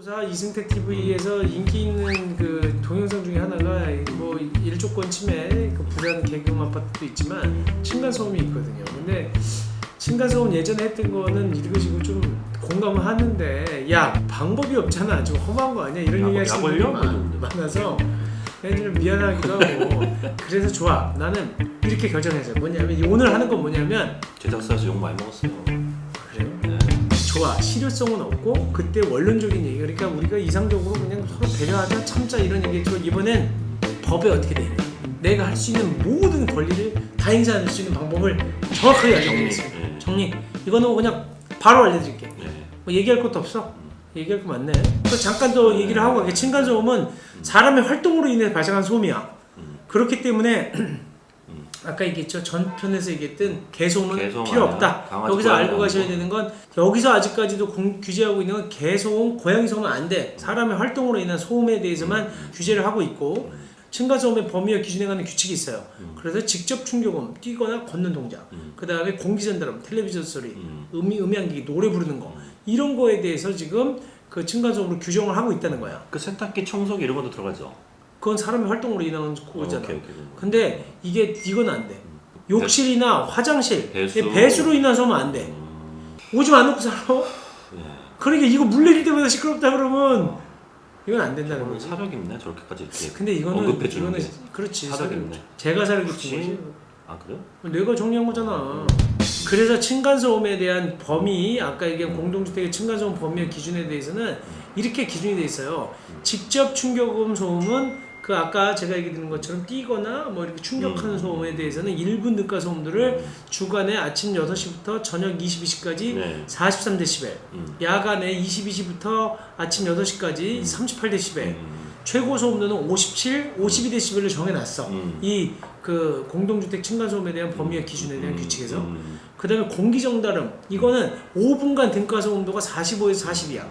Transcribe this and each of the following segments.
방송사 이승택 TV에서 인기 있는 그 동영상 중에 하나가 뭐 일조권 침해, 그 부산 계급 아파트도 있지만 층간소음이 있거든요. 근데 층간소음 예전에 했던 거는 읽으시고 좀 공감을 하는데 야 방법이 없잖아, 좀 험한 거 아니야, 이런 얘기 하시는 분이 많아서 그냥 좀 미안하기도 하고 그래서 좋아, 나는 이렇게 결정했어요. 뭐냐면 오늘 하는 건 뭐냐면 제작사에서 욕 많이 먹었어요. 그래요? 네. 좋아, 실효성은 없고 그때 원론적인 얘기, 그러니까 우리가 이상적으로 그냥 서로 배려하자 참자 이런 얘기했죠. 이번엔 법에 어떻게 돼 있나, 내가 할 수 있는 모든 권리를 다 행사할 수 있는 방법을 정확하게 알려드리겠습니다. 정리. 이거는 그냥 바로 알려드릴게. 뭐 얘기할 것도 없어. 얘기할 거 많네. 또 잠깐 더 얘기를 하고 가게. 층간소음은 사람의 활동으로 인해 발생한 소음이야. 그렇기 때문에 아까 얘기했죠. 전편에서 얘기했던 개소음은 필요 없다. 여기서 알고 가셔야 되는 건, 여기서 아직까지도 규제하고 있는 건 개소음, 고양이 소음은 안 돼. 사람의 활동으로 인한 소음에 대해서만 규제를 하고 있고, 층간소음의 범위와 기준에 관한 규칙이 있어요. 그래서 직접 충격음, 뛰거나 걷는 동작, 그 다음에 공기전달음, 텔레비전 소리, 음향기, 노래 부르는 거, 이런 거에 대해서 지금 그 층간소음으로 규정을 하고 있다는 거야. 그 세탁기, 청소기 이런 것도 들어가죠? 그건 사람의 활동으로 인한 거잖아. 근데 이건 안 돼. 욕실이나 화장실, 배수로 인한 소음은 안 돼. 오줌 안 놓고 살아? 그러니까 이거 물 내릴 때마다 시끄럽다 그러면 이건 안 된다는 거지. 사력 있네, 저렇게까지 이렇게. 근데 이거는 그렇지. 사력 있네. 제가 사력 있는 거지. 아 그래요? 내가 정리한 거잖아. 그래서 층간소음에 대한 범위, 아까 얘기한 공동주택의 층간소음 범위와 기준에 대해서는 이렇게 기준이 돼 있어요. 직접 충격음 소음은 그 아까 제가 얘기 드린 것처럼 뛰거나 뭐 이렇게 충격하는 소음에 대해서는 일부 능가 소음들을 주간에 아침 6시부터 저녁 22시까지 43dB, 야간에 22시부터 아침 8시까지 38dB, 최고 소음도는 52dB를 정해놨어. 이 그 공동주택 층간소음에 대한 범위와 기준에 대한 규칙에서. 그 다음에 공기정달음, 이거는 5분간 등가소음도가 45에서 40이야.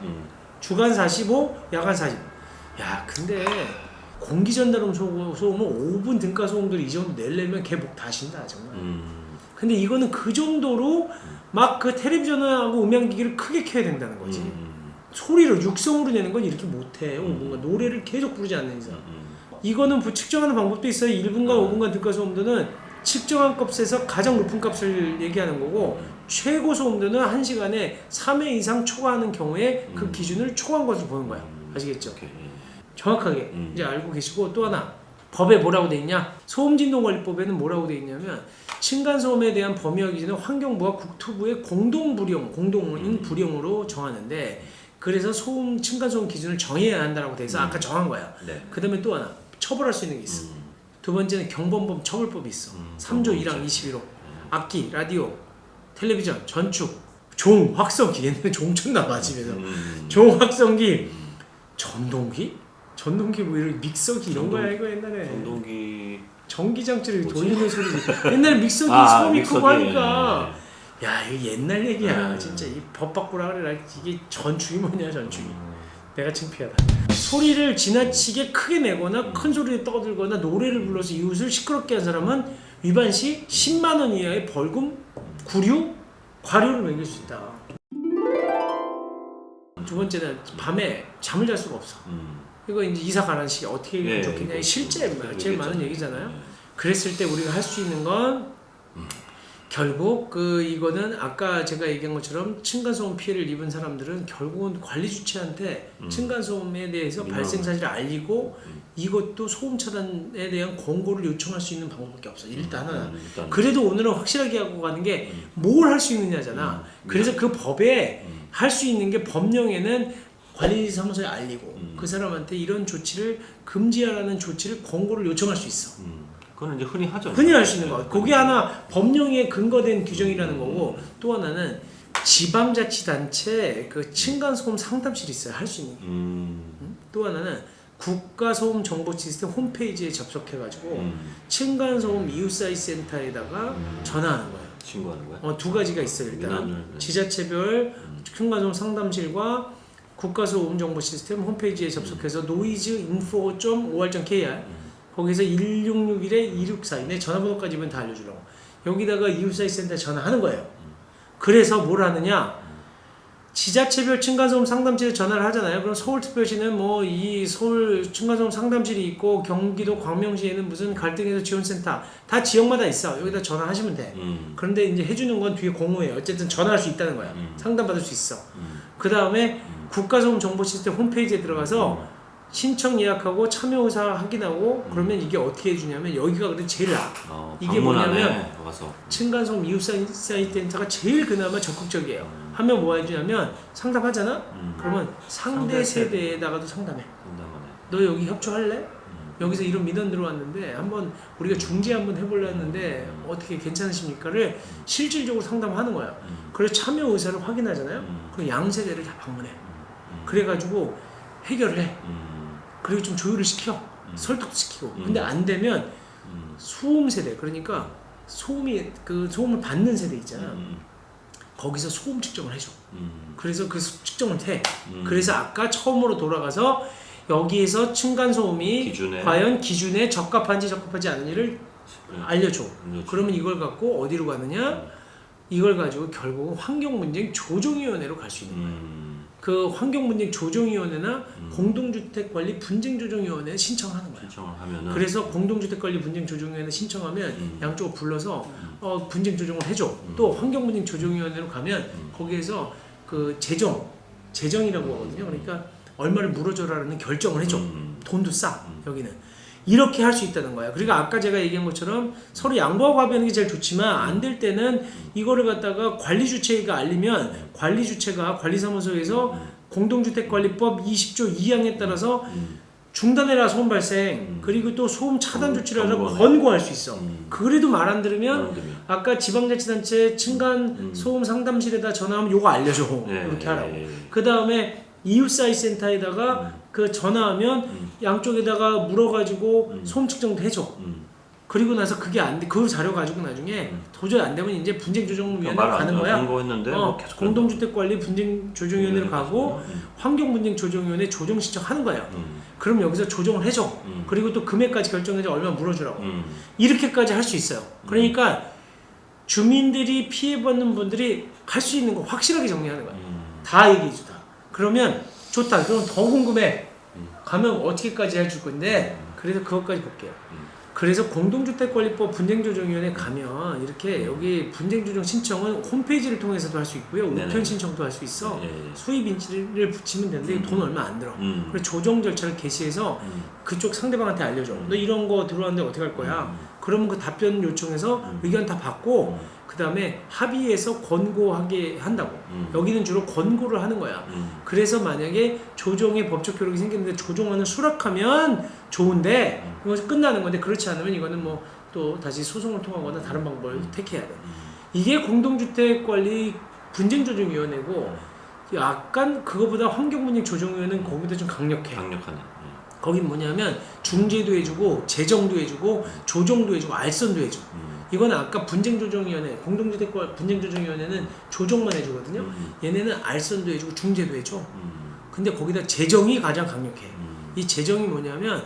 주간 45, 야간 40. 야, 근데 공기전달음 소음은 5분 등가소음들 이 정도 내려면 걔 목 다신다 정말. 근데 이거는 그 정도로 막 그 텔레비전하고 음향기기를 크게 켜야 된다는 거지. 소리를 육성으로 내는 건 이렇게 못해. 뭔가 노래를 계속 부르지 않는 이상. 이거는 측정하는 방법도 있어요. 1분간 5분간 등가소음도는 측정한 값에서 가장 높은 값을 얘기하는 거고, 최고 소음도는 1시간에 3회 이상 초과하는 경우에 그 기준을 초과한 것을 보는 거야. 아시겠죠? 정확하게 이제 알고 계시고, 또 하나 법에 뭐라고 돼 있냐? 소음진동관리법에는 뭐라고 돼 있냐면, 층간소음에 대한 범위와 기준은 환경부와 국토부의 공동인 불용으로 정하는데, 그래서 층간소음 기준을 정해야 한다고 돼 있어. 아까 정한 거야. 그 다음에 또 하나 처벌할 수 있는 게 있어. 두 번째는 경범법 처벌법이 있어. 3조 1항 21호. 악기, 라디오, 텔레비전, 전축, 종, 확성기. 옛날에 종촌 나와 집에서. 종, 확성기, 전동기? 전동기 뭐 이런 믹서기 이런 거야 이거 옛날에. 전동기. 전기장치를 돌리는 소리지. 옛날에 믹서기 소음이 크고 하니까. 야, 이거 옛날 얘기야. 진짜 이 법 바꾸라 그래라. 이게 전축이 뭐냐, 전축이. 내가 창피하다. 소리를 지나치게 크게 내거나 큰 소리를 떠들거나 노래를 불러서 이웃을 시끄럽게 한 사람은 위반 시 10만 원 이하의 벌금, 구류, 과료를 매길 수 있다. 두 번째는 밤에 잠을 잘 수가 없어. 이거 이제 이사 가는 시 어떻게 하면 좋겠냐. 실제 제일 많은 얘기잖아요. 그랬을 때 우리가 할 수 있는 건 결국 이거는 아까 제가 얘기한 것처럼 층간소음 피해를 입은 사람들은 결국은 관리 주체한테 층간소음에 대해서 발생 사실을 알리고 이것도 소음 차단에 대한 권고를 요청할 수 있는 방법밖에 없어. 일단은 그래도 오늘은 확실하게 하고 가는 게 뭘 할 수 있느냐잖아. 그래서 그 법에 할 수 있는 게 법령에는 관리사무소에 알리고 그 사람한테 이런 조치를 금지하라는 조치를 권고를 요청할 수 있어. 그건 이제 흔히 하죠. 흔히 할 수 있는 거. 그게 하나 법령에 근거된 규정이라는 거고, 또 하나는 지방자치단체 그 층간소음 상담실이 있어요. 할 수 있는. 또 하나는 국가소음 정보 시스템 홈페이지에 접속해가지고 층간소음 이웃사회 센터에다가 전화하는 거예요. 신고하는 거야? 두 가지가 있어요. 일단 지자체별 층간소음 상담실과 국가소음 정보 시스템 홈페이지에 접속해서 noisinfo.or.kr 거기서 1661-2642 내 전화번호까지만 다 알려주라고. 여기다가 이웃사회 센터에 전화하는 거예요. 그래서 뭘 하느냐, 지자체별 층간소음 상담실에 전화를 하잖아요. 그럼 서울특별시는 뭐 이 서울 층간소음 상담실이 있고 경기도 광명시에는 무슨 갈등해소 지원센터 다 지역마다 있어. 여기다 전화하시면 돼. 그런데 이제 해주는 건 뒤에 공무예요. 어쨌든 전화할 수 있다는 거야. 상담받을 수 있어. 그 다음에 국가소음 정보 시스템 홈페이지에 들어가서 신청 예약하고 참여 의사 확인하고 그러면 이게 어떻게 해주냐면 여기가 근데 제일 나아. 이게 뭐냐면 와서. 층간소음 이웃사이센터가 제일 그나마 적극적이에요. 하면 뭐 해주냐면 상담하잖아? 그러면 상대 세대에다가도 상담해. 너 여기 협조할래? 여기서 이런 민원 들어왔는데 한번 우리가 중재 한번 해보려 했는데 어떻게 괜찮으십니까를 실질적으로 상담하는 거야. 그래서 참여 의사를 확인하잖아요? 그럼 양세대를 다 방문해. 그래가지고 해결을 해. 그리고 좀 조율을 시켜. 설득도 시키고. 근데 안 되면 소음 세대, 그러니까 소음을 받는 세대 있잖아. 거기서 소음 측정을 해줘. 그래서 그 측정을 해. 그래서 아까 처음으로 돌아가서 여기에서 층간소음이 과연 기준에 적합한지 적합하지 않은지를 알려줘. 그러면 이걸 갖고 어디로 가느냐? 이걸 가지고 결국은 환경문제행 조정위원회로 갈 수 있는 거예요. 그 환경문제행 조정위원회나 공동주택관리 분쟁조정위원회에 신청하는 거예요. 신청을 하면은 그래서 공동주택관리 분쟁조정위원회 신청하면 양쪽을 불러서 분쟁조정을 해줘. 또 환경문제행 조정위원회로 가면 거기에서 그 재정이라고 하거든요. 그러니까 얼마를 물어줘라는 결정을 해줘. 돈도 싸. 여기는. 이렇게 할 수 있다는 거야. 그러니까 아까 제가 얘기한 것처럼 서로 양보하고 합의하는 게 제일 좋지만 안 될 때는 이거를 갖다가 관리주체가 알리면 관리주체가 관리사무소에서 공동주택관리법 20조 2항에 따라서 중단해라 소음 발생 그리고 또 소음 차단 조치를 하라고 권고할 수 있어. 그래도 말 안 들으면 아까 지방자치단체 층간 소음 상담실에다 전화하면 요거 알려줘. 이렇게 하라고. 그 다음에 이웃사이센터에다가 그 전화하면 양쪽에다가 물어가지고 소음 측정도 해줘. 그리고 나서 그게 안 돼. 그 자료 가지고 나중에 도저히 안 되면 이제 분쟁조정위원회로 가는 거야. 공동주택관리 분쟁조정위원회로 가고 환경분쟁조정위원회 조정 신청하는 거예요. 그럼 여기서 조정을 해줘. 그리고 또 금액까지 결정해서 얼마 물어주라고. 이렇게까지 할 수 있어요. 그러니까 주민들이 피해받는 분들이 갈 수 있는 거 확실하게 정리하는 거야. 다 얘기해주다. 그러면 좋다. 그럼 더 궁금해. 가면 어떻게까지 해줄 건데 그래서 그것까지 볼게요. 그래서 공동주택관리법 분쟁조정위원회 가면 이렇게 여기 분쟁조정 신청은 홈페이지를 통해서도 할 수 있고요. 우편 신청도 할 수 있어. 수입 인지를 붙이면 되는데 돈 얼마 안 들어. 그래서 조정 절차를 개시해서 그쪽 상대방한테 알려줘. 너 이런 거 들어왔는데 어떻게 할 거야? 그러면 그 답변 요청해서 의견 다 받고 그 다음에 합의해서 권고하게 한다고. 여기는 주로 권고를 하는 거야. 그래서 만약에 조정의 법적 효력이 생기는데 조정안을 수락하면 좋은데 이것이 끝나는 건데 그렇지 않으면 이거는 뭐 또 다시 소송을 통하거나 다른 방법을 택해야 돼. 이게 공동주택관리 분쟁조정위원회고 약간 그거보다 환경분쟁조정위원회는 거기보다 좀 강력해. 강력하네. 거긴 뭐냐면 중재도 해주고 재정도 해주고 조정도 해주고 알선도 해줘. 이건 아까 분쟁조정위원회, 공동주택관 분쟁조정위원회는 조정만 해주거든요. 얘네는 알선도 해주고 중재도 해줘. 근데 거기다 재정이 가장 강력해. 이 재정이 뭐냐면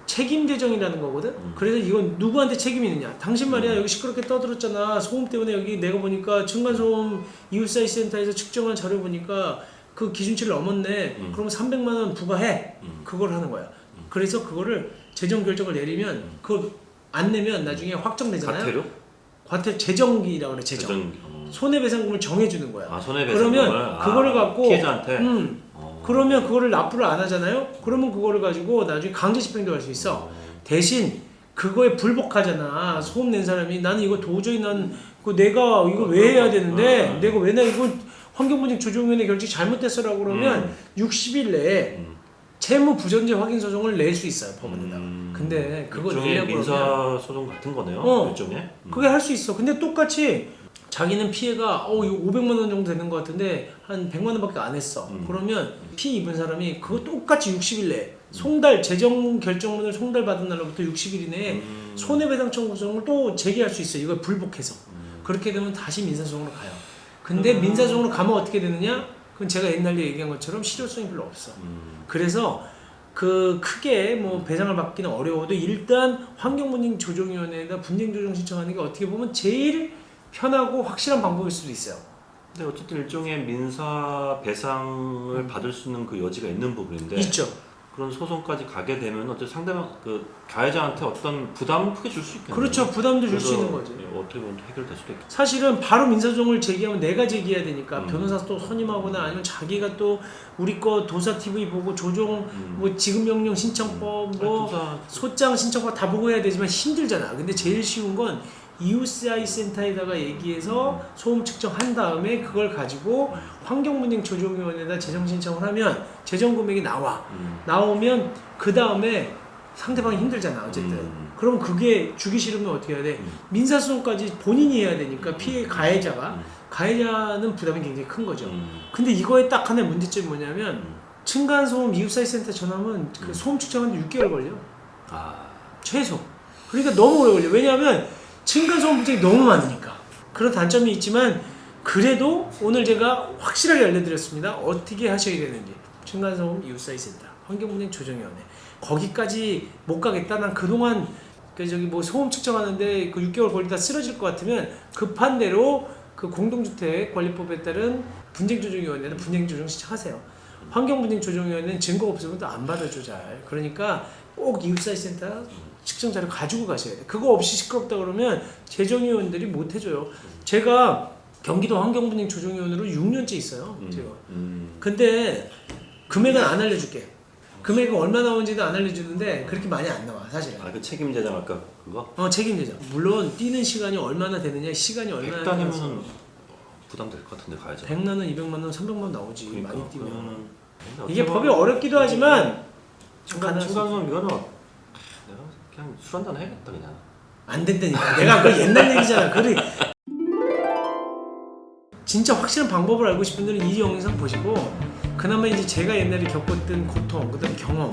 책임 재정이라는 거거든. 그래서 이건 누구한테 책임이 있느냐? 당신 말이야 여기 시끄럽게 떠들었잖아. 소음 때문에 여기 내가 보니까 층간소음 이웃사이센터에서 측정한 자료 보니까 그 기준치를 넘었네. 그러면 300만 원 부과해. 그걸 하는 거야. 그래서 그거를 재정 결정을 내리면 그걸 안 내면 나중에 확정되잖아요. 과태료? 과태료 재정기라고 그래. 재정. 손해배상금을 정해주는 거야. 손해배상금을? 그러면 그거를 갖고 피해자한테? 그러면 그거를 납부를 안 하잖아요. 그러면 그거를 가지고 나중에 강제 집행도 할 수 있어. 대신 그거에 불복하잖아. 소음 낸 사람이 나는 이거 도저히 내가 이거 왜 해야 되는데 내가 왜 이거 환경분쟁조정위원회 결정 잘못됐어라고 그러면 60일 내에 채무 부전제 확인 소송을 낼 수 있어요. 법원에다가. 근데 그거 일종의 민사 소송 같은 거네요. 일종의. 그게 할 수 있어. 근데 똑같이 자기는 피해가 이거 500만 원 정도 되는 것 같은데 한 100만 원밖에 안 했어. 그러면 피해 입은 사람이 그거 똑같이 60일 내에 재정 결정문을 송달받은 날로부터 60일 이내에 손해배상 청구 소송을 또 제기할 수 있어. 이걸 불복해서. 그렇게 되면 다시 민사소송으로 가요. 근데 민사소송으로 가면 어떻게 되느냐? 그건 제가 옛날에 얘기한 것처럼 실효성이 별로 없어. 그래서 그 크게 뭐 배상을 받기는 어려워도 일단 환경분쟁조정위원회에다 분쟁조정 신청하는 게 어떻게 보면 제일 편하고 확실한 방법일 수도 있어요. 근데 어쨌든 일종의 민사 배상을 받을 수 있는 그 여지가 있는 부분인데 있죠. 그런 소송까지 가게 되면 어쨌든 상대방 그 가해자한테 어떤 부담을 크게 줄 수 있겠네요. 그렇죠. 부담도 줄 수 그래서 있는 거지. 어떻게 보면 해결될 수도 있겠죠. 사실은 바로 민사소송을 제기하면 내가 제기해야 되니까 음. 변호사 또 선임하거나 아니면 자기가 또 우리 거 도사 TV 보고 조정 뭐 지급명령 신청법 뭐 도사 소장 신청법 다 보고 해야 되지만 힘들잖아. 근데 제일 쉬운 건 이웃사이 센터에다가 얘기해서 소음 측정한 다음에 그걸 가지고 환경분쟁 조정위원회에다 재정 신청을 하면 재정 금액이 나와. 나오면 그 다음에 상대방이 힘들잖아 어쨌든. 그럼 그게 주기 싫으면 어떻게 해야 돼? 민사소송까지 본인이 해야 되니까 피해 가해자는 부담이 굉장히 큰 거죠. 근데 이거에 딱 하나의 문제점이 뭐냐면 층간소음 이웃사이 센터 전화하면 그 소음 측정하는데 6개월 걸려. 최소. 그러니까 너무 오래 걸려. 왜냐하면 층간소음 분쟁이 너무 많으니까. 그런 단점이 있지만 그래도 오늘 제가 확실하게 알려드렸습니다. 어떻게 하셔야 되는지. 층간소음 이웃사이 센터, 환경분쟁 조정위원회. 거기까지 못 가겠다. 난 그동안 그 저기 뭐 소음 측정하는데 그 6개월 걸리다 쓰러질 것 같으면 급한 대로 그 공동주택 관리법에 따른 분쟁조정위원회는 분쟁조정 신청하세요. 환경분쟁조정위원회는 증거 없으면 또 안 받아줘 잘. 그러니까 꼭 이웃사이 센터 측정 자료 가지고 가셔야 돼. 그거 없이 시끄럽다 그러면 재정위원들이 못 해줘요. 제가 경기도 환경분쟁조정위원으로 6년째 있어요. 제가. 근데 금액은 안 알려줄게. 금액은 얼마 나오는지도 안 알려주는데 그렇게 많이 안 나와 사실은. 그 책임제장 아까 그거? 책임제죠. 물론 뛰는 시간이 얼마나 되느냐, 시간이 얼마나 100단이면 부담될 것 같은데 가야죠. 100만 원, 200만 원, 300만 원 나오지. 그러니까, 많이 뛰면. 이게 이게 법이 어렵기도 하지만 층간소음 이거는 내가 그냥 술 한잔 해야겠다 그냥. 안 된다니까. 내가 그 옛날 얘기잖아. 그래. 진짜 확실한 방법을 알고 싶은 분들은 이 영상 보시고 그나마 이제 제가 옛날에 겪었던 고통, 그다음 경험,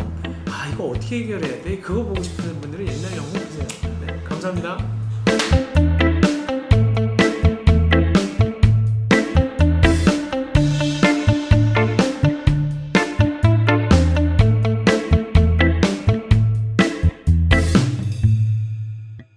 이거 어떻게 해결해야 돼? 그거 보고 싶은 분들은 옛날 영상 보세요. 네, 감사합니다.